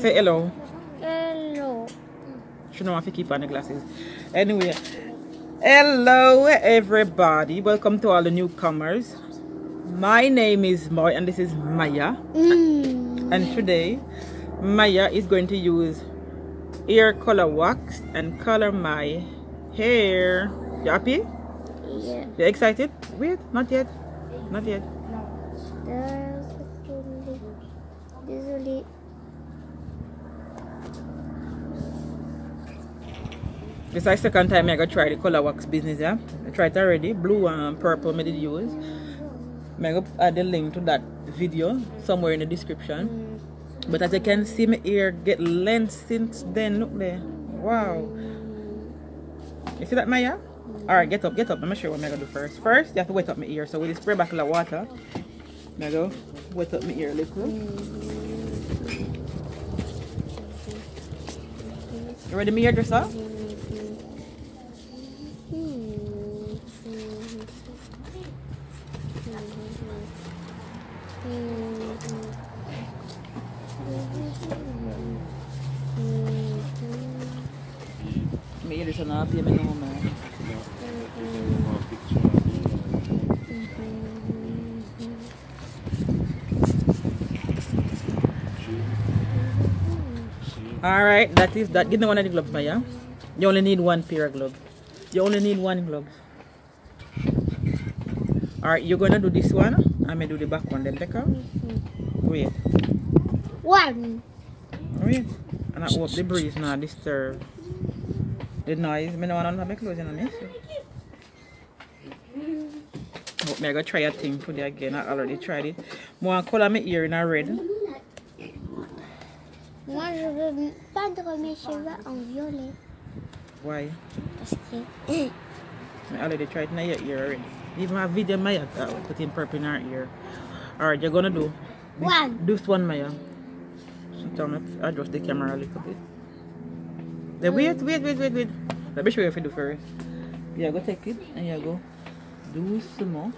say hello. Hello. She don't want to keep on the glasses. Anyway, hello everybody. Welcome to all the newcomers. My name is Moy and this is Maya. And today, Maya is going to use hair color wax and color my hair. You happy? Yeah. You excited? Wait, not yet. Not yet. Désolé. This is the second time I go try the color wax business, yeah. I tried it already. Blue and purple I did use. I'm going to add the link to that video somewhere in the description. But as you can see, my ear get length since then. Look there. Wow. You see that, Maya? Alright, get up, get up. Let me show you what I'm going to do first. First, you have to wet up my ear. So with the spray bottle of water, I'm going to wet up my ear a little. You ready, my hairdresser? My hairdresser na happy me no man. Alright, that is that. Give me one of the gloves, Maya. You only need one pair of gloves. You only need one glove. Alright, you're gonna do this one. I'm gonna do the back one then, Becca. Wait. One. Wait. And I hope the breeze not disturb the noise. I don't want to have my clothes on this. Hope me I go try a thing today again. I already tried it. I want to color my ear in a red. Moi, je veux peindre mes cheveux en violet. Why? Parce que... I already tried in your ear already. Even my video Maya put in purple in her ear. Alright, you're gonna do this one, Maya. So tell me, adjust the camera a little bit. Then wait. Let me show you if you do first. Yeah, go take it and you go doucement.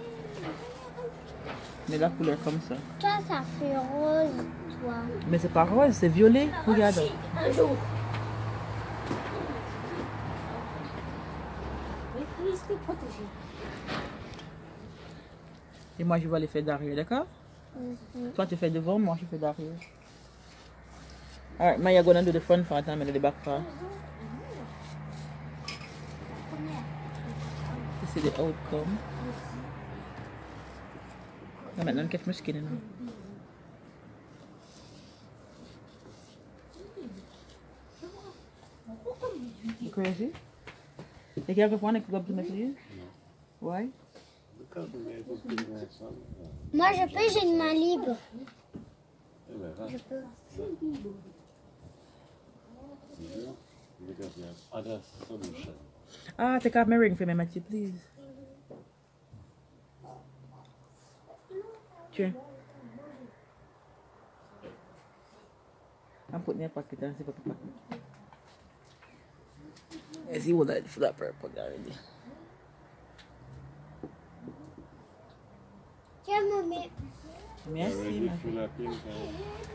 Mais la couleur comme ça. Toi, ça fait rose, toi. Mais c'est pas rose, c'est violet. Regarde. Un jour. Et moi je vais les faire derrière, d'accord? Toi tu fais devant, moi je fais derrière. Alright, Maya gonna do the front part and I'm gonna do the back part. This is the outcome. I'm not gonna catch my skin now. You crazy? You can't go for one club to make it? Why? Moi, je peux, j'ai une main libre. Je peux. Ah, take off my ring for me, Matthew, please. Sure. I'm putting in a pocket and see what the pocket. I see what that for that purple already. Tiens, maman. Merci.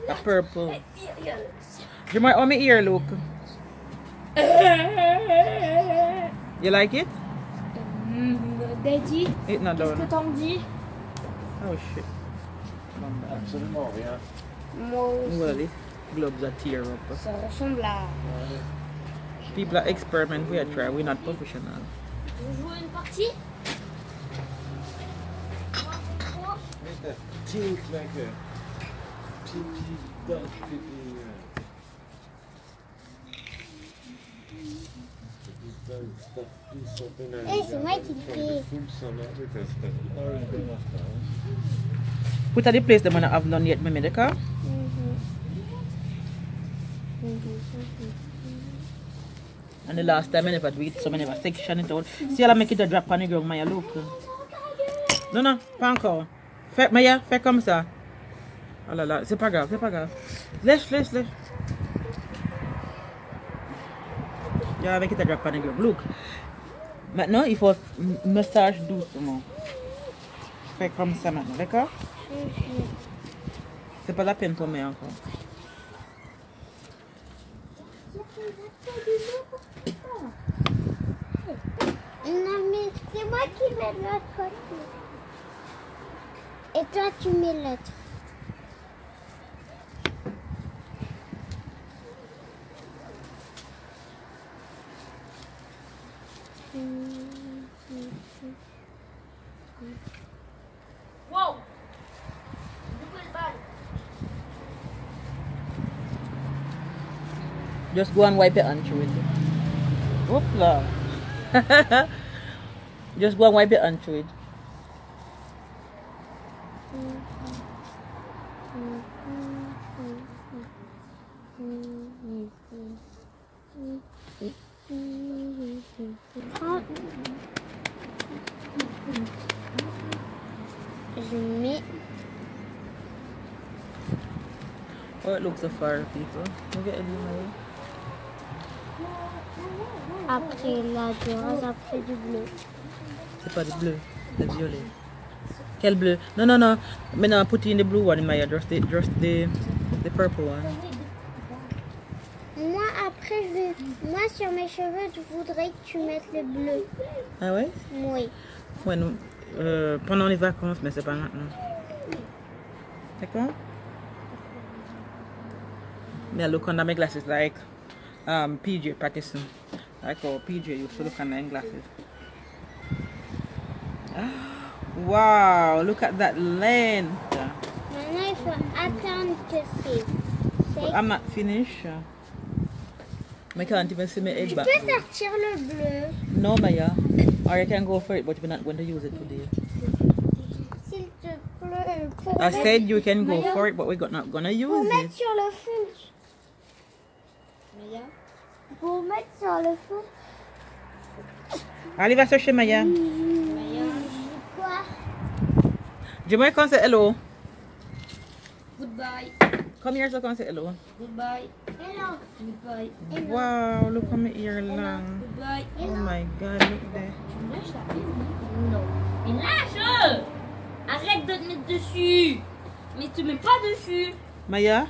A purple. You might on my ear look. You like it? Daddy, It's not qu'est-ce que done. t'en dis? Oh shit. Absolument rien. Moi aussi. Well, these gloves are tear up. Ça ressemble à... People are experiment, we are try, we're not professional. Vous jouez une partie? Make that tink like a pee-pee duck pee-pee. Hey, c'est moi qui le fais. Put at the place them when I have none yet, me medical. And the last time I never do it, so I never section it out. See how I make it a drop on the ground, Maya, look. Non, pas encore. Fais, Maya, fais comme ça. Oh là là, c'est pas grave, c'est pas grave. Lèche. Yeah, make it a drop on the ground. Look. Maintenant, il faut massage doucement. Fais comme ça maintenant, d'accord? C'est pas la peine pour moi encore. Non, mais c'est moi qui mets de l'autre côté. Et toi, tu mets l'autre. Wow! Just go and wipe your hand through it. Hoopla. Just go and wipe your hand through it. Je mets. Oh, it looks so far, people. Look at it, Maya. Après la rose, après du bleu. C'est pas du bleu, c'est violet. Quel bleu? No, no, no. Maintenant, put in the blue one, Maya. Just the purple one. Moi, après, moi, sur mes cheveux, je voudrais que tu mettes le bleu. Ah ouais? Oui. Ouais, nous, pendant les vacances, mais c'est pas maintenant. D'accord? Yeah, look under my glasses like PJ Patterson. Like how PJ used to look under my glasses. Wow, look at that length. Maintenant, il faut attendre que c'est sec. I'm not finished. I can't even see my egg Tu back. peux sortir le bleu. No, Maya. Or you can go for it, but we're not going to use it today. S'il te plaît. Pour I mettre- said you can go for it, but we're not going to Pour use mettre it. sur le fond. Pour mettre sur le fond. Allez, va chercher Maya. Quoi? Jamaican, come say hello. Goodbye. Come here so come say hello. Goodbye. Hello. Goodbye. Wow, look how my ear long. Goodbye. Oh my god, look there. Tu me lâches la pelle? Non. Mais lâche! Arrête de te mettre dessus! Mais te mets pas dessus! Maya?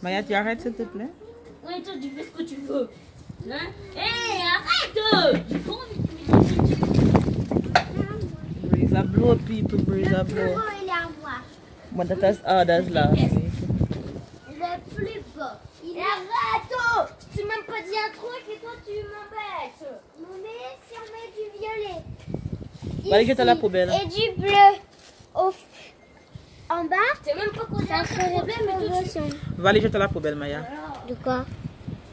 Maya, tu arrêtes s'il te plaît? Ouais, toi, tu fais ce que tu veux. Hein? Hé, arrête! J'ai pas envie de te mettre dessus. Breeze a blow, people, breeze a Le plus blow. beau, il est à voir. But that has others last week. Le plus beau. Il est... Arrête! Tu m'as pas dit un truc et toi tu m'embêtes. On met si on met du violet. Va aller jeter à la Ici, poubelle. Et du bleu en bas. C'est même pas qu'on a Ça un ferait problème, mais tout de suite. promotion. Va aller jeter à la poubelle, Maya. De quoi?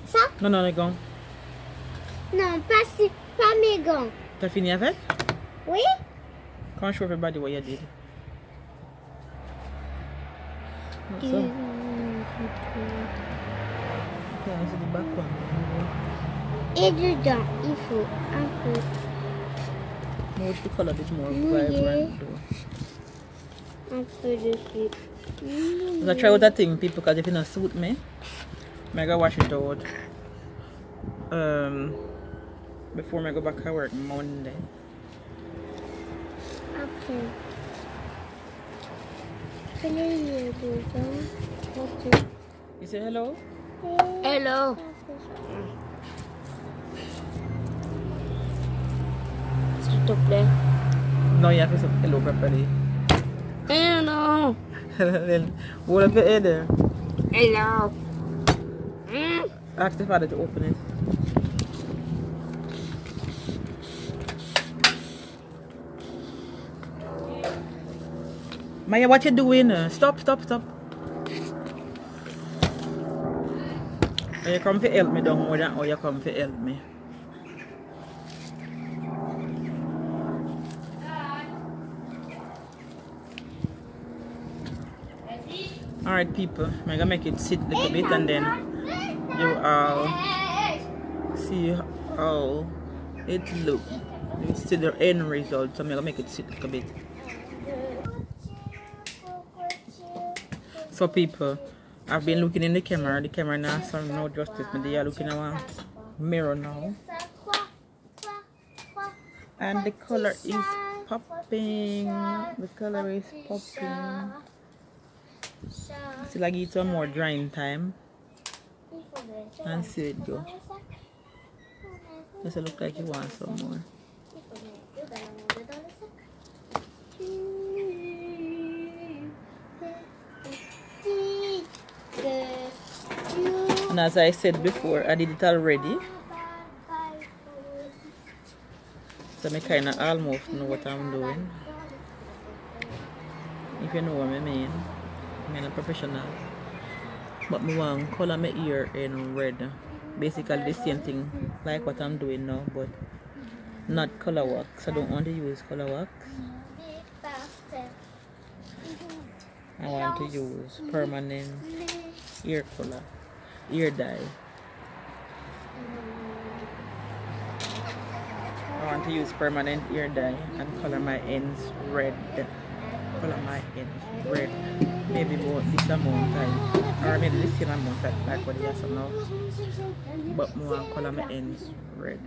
Ça? Non, non, les gants. Non, pas mes gants. T'as fini avec? Oui? Can't show everybody what you did. That's all. Okay, I see the back one. Et dedans, il faut un peu. I wish the color is more Mouillé. vibrant though. Un peu dessus. So I try out that thing, people, because if it don't suit me, I gotta wash it out. Before I go back to work Monday. Après. Prenez dedans. You say hello? Hello. S'il te plaît. No, you have to say hello properly. Hello. Then hold up your head there. Hello. Ask the father to open it. Maya, what you doing? Stop, stop, stop. You come to help me down more than how you come to help me. Alright people, I'm gonna make it sit a little bit and then you all see how it look. You see the end result, so I'm gonna make it sit a little bit. So people, I've been looking in the camera now, so no justice, but they are looking at a mirror now. And the color is popping. The color is popping. Still I give it some more drying time. and see it go. Does it look like you want some more? And as I said before, I did it already. So I kind of almost know what I'm doing. If you know what I mean. I'm a professional. But I want to color my ear in red. Basically the same thing like what I'm doing now, but not color wax. I don't want to use color wax. I want to use permanent ear color, ear dye. I want to use permanent ear dye and color my ends red. Color my ends red. Maybe about this amount time, or maybe the same amount like what you have now. But more color my ends red.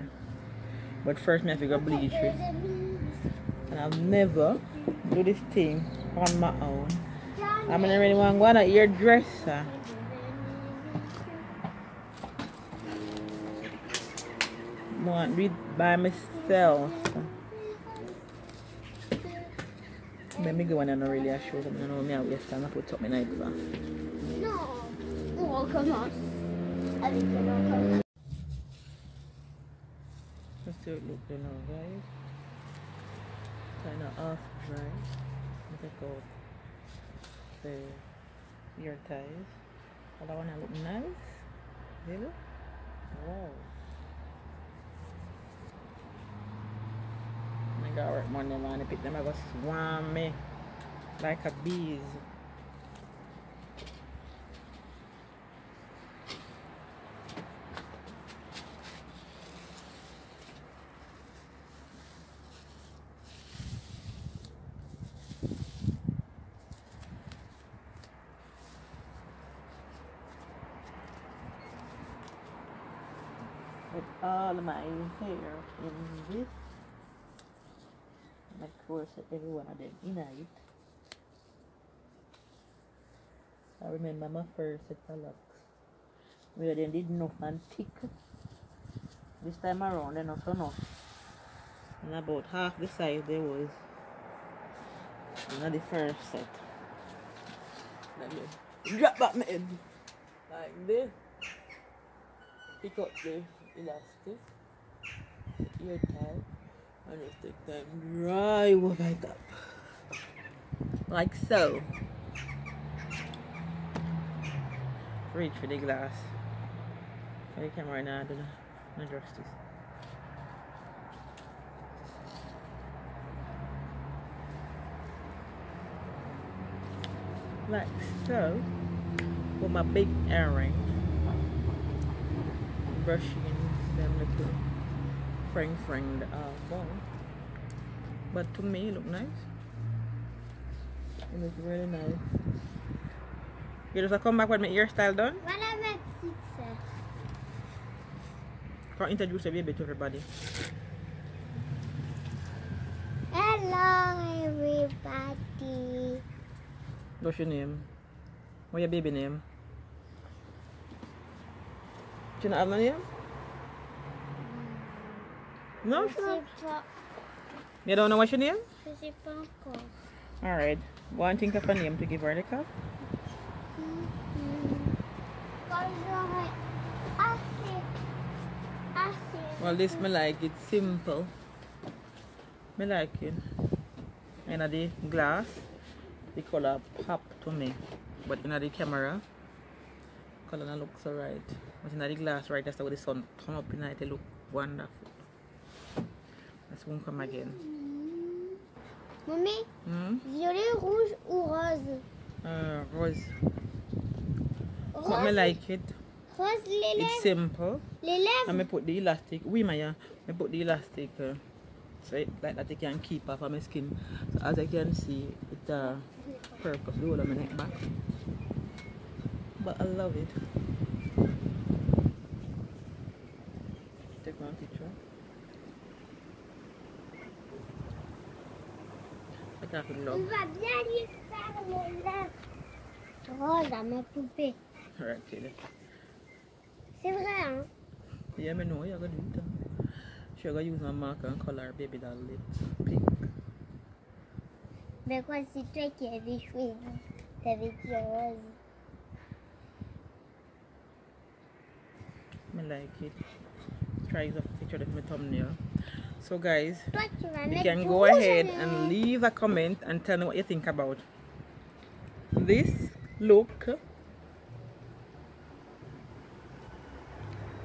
But first I have to go bleach it. And I'll never do this thing on my own. I'm gonna really want to go on a hairdresser. I want to do it by myself. Let me go on and really show them. I know me I waste time. I put up my night back. No. Oh, come on. Let's see what it looks like now, guys. Kind of off dry. Take out the ear ties. But I want to look nice. Really? Wow. I got work Monday man. I pick them. I go swarm me like a bees. With all of my hair in this. Of course, every one of them in it. I remember my first set of locks where they did enough and thick. This time around, they're not enough. And about half the size there was in the first set. Let me drop back my head like this. Pick up the elastic, the ear tie. And just take them right over my top. Like so. Reach for the glass. For the camera right now, I don't adjust this. Like so. With my big earring. Brushing them little frang the ball. But to me it look nice. It looks really nice. You just come back with my hairstyle done? Voilà ma petite sœur. Can't introduce the baby to everybody. Hello everybody. What's your name? What's your baby name? Do you not have a name? No, Je sure. sais pas. You don't know what's your name? Je sais pas encore. Alright. One think of a name to give her the cup. Quand j'aurai assez. Well, this me like it simple. Me like it. And the glass, the color pop to me. But in the camera, color not look so right. But in the glass, right, that's how the sun come up in it, it look wonderful. Let's won't come again. Mommy, violet, rouge ou rose? Rose. Rose. But me like it. Rose, les It's lèvres. simple. Les lèvres. And I put the elastic. Oui, Maya. I put the elastic so it, like that it can keep off of my skin. So as I can see, it's purple. The whole of my neck back. But I love it. Take one picture. I can't On love. va bien lui faire les lèvres. Rose à ma poupée. Alright, kid. C'est vrai, hein? Yeah, I know, you're going to do it. She's going to use my marker and color baby doll lips pink. Mais quoi, c'est toi qui avais choisi. T'avais dit rose. I like it. Try the picture of my thumbnail. So guys, Toi, tu vas you mettre can du go rouge ahead à and lèvres. leave a comment and tell me what you think about this look.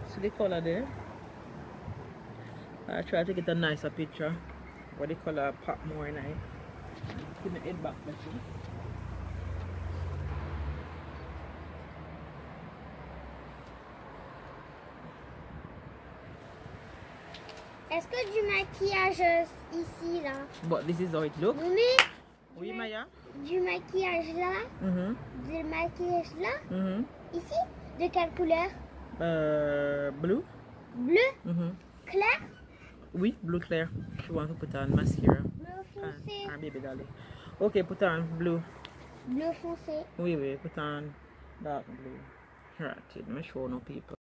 See the color there? I try to get a nicer picture where the color pop more in it. Give my head back better. Est-ce que du maquillage ici, là? But this is how it looks. Mais Oui, Maya? du maquillage là, du maquillage là, ici, de quelle couleur? Blue? Bleu? Clair? Oui, blue clear. She wants to put on mascara. Bleu foncé. And baby dolly. Okay, put on blue. Bleu foncé. Oui, put on dark blue. Right, let me show no people.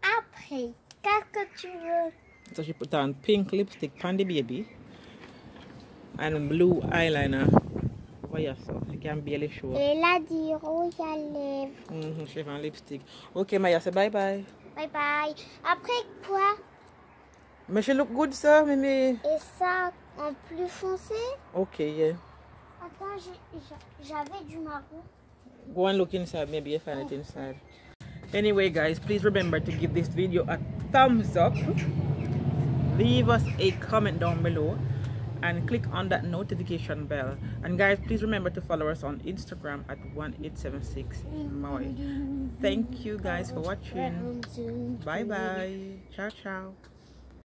Après, qu'est-ce que tu veux? So she put on pink lipstick on the baby and blue eyeliner. Oh yeah, so I can barely show. Et là, du rouge à lèvres. She have on lipstick. Okay, Maya, say bye bye. Bye bye. Après quoi? Mais she look good, sir. Maybe. Et ça, en plus foncé? Okay, yeah. Attends, j'avais du marron. Go and look inside. Maybe you find it inside. Anyway, guys, please remember to give this video a thumbs up. Leave us a comment down below and click on that notification bell. And guys, please remember to follow us on Instagram at 1876 moy. Thank you guys for watching. Bye bye. Ciao ciao.